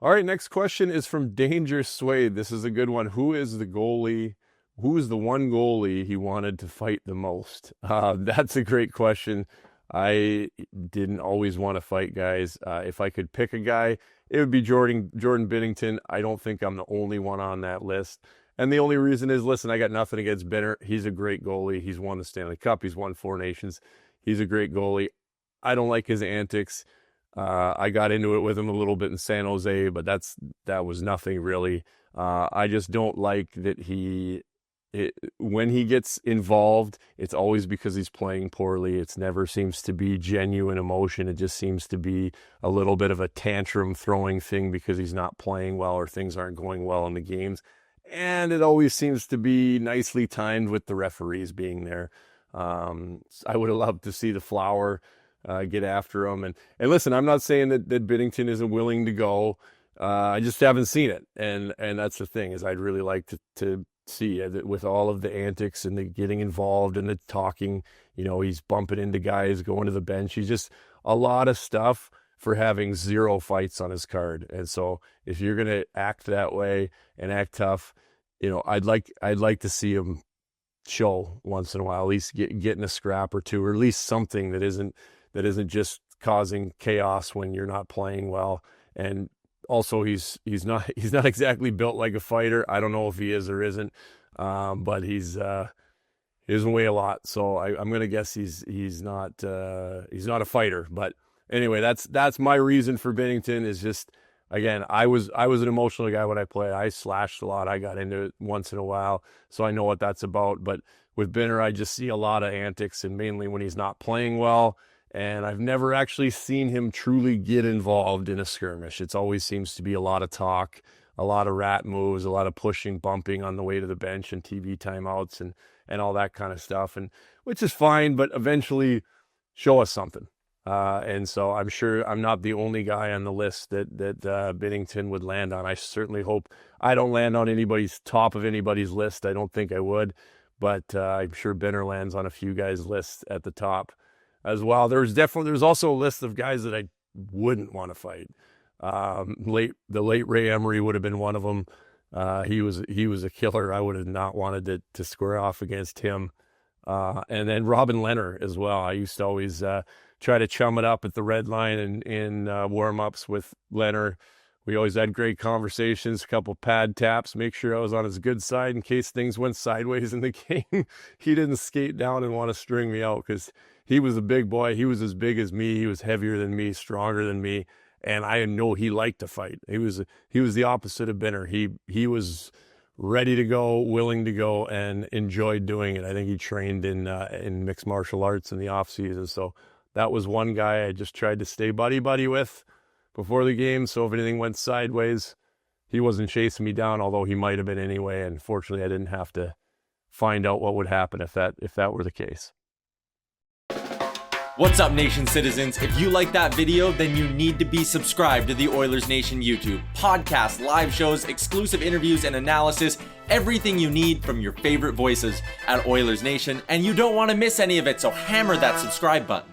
All right, next question is from Danger Suede. This is a good one. Who is the goalie? Who is the one goalie he wanted to fight the most? That's a great question. I didn't always want to fight guys. If I could pick a guy, it would be Jordan Binnington. I don't think I'm the only one on that list. And the only reason is, listen, I got nothing against Benner. He's a great goalie. He's won the Stanley Cup. He's won 4 nations. He's a great goalie. I don't like his antics. I got into it with him a little bit in San Jose, but that was nothing really. I just don't like that when he gets involved, it's always because he's playing poorly. It never seems to be genuine emotion. It just seems to be a little bit of a tantrum throwing thing because he's not playing well or things aren't going well in the games. And it always seems to be nicely timed with the referees being there. I would have loved to see the Flower get after him. And listen, I'm not saying that Binnington isn't willing to go. I just haven't seen it. And that's the thing, is I'd really like to see it with all of the antics and the getting involved and the talking. He's bumping into guys, going to the bench. He's just a lot of stuff for having 0 fights on his card. And so if you're going to act that way and act tough, I'd like to see him show once in a while, at least get in a scrap or two, or at least something that isn't just causing chaos when you're not playing well. And also he's not exactly built like a fighter. I don't know if he is or isn't, but he doesn't weigh a lot. So I'm going to guess he's not a fighter. But anyway, that's my reason for Binnington. Is just, again, I was an emotional guy when I played. I slashed a lot. I got into it once in a while, so I know what that's about. But with Binner, I just see a lot of antics, and mainly when he's not playing well. And I've never actually seen him truly get involved in a skirmish. It always seems to be a lot of talk, a lot of rat moves, a lot of pushing, bumping on the way to the bench and TV timeouts and all that kind of stuff. And which is fine, but eventually show us something. And so I'm sure I'm not the only guy on the list that Binnington would land on. I certainly hope I don't land on top of anybody's list. I don't think I would, but I'm sure Benner lands on a few guys' lists at the top as well. There's also a list of guys that I wouldn't want to fight. The late Ray Emery would have been one of them. He was a killer. I would have not wanted to square off against him. And then Robin Lehner as well. I used to always try to chum it up at the red line and in warm-ups with Lehner. We always had great conversations, a couple pad taps, make sure I was on his good side in case things went sideways in the game. He didn't skate down and want to string me out because he was a big boy. He was as big as me. He was heavier than me, stronger than me. And I know he liked to fight. He was the opposite of Benner. He was ready to go, willing to go, and enjoyed doing it. I think he trained in mixed martial arts in the off season. So that was one guy I just tried to stay buddy with before the game. So if anything went sideways, he wasn't chasing me down, although he might have been anyway. And fortunately, I didn't have to find out what would happen if that were the case. What's up, Nation citizens? If you like that video, then you need to be subscribed to the Oilers Nation YouTube. Podcasts, live shows, exclusive interviews, and analysis. Everything you need from your favorite voices at Oilers Nation. And you don't want to miss any of it, so hammer that subscribe button.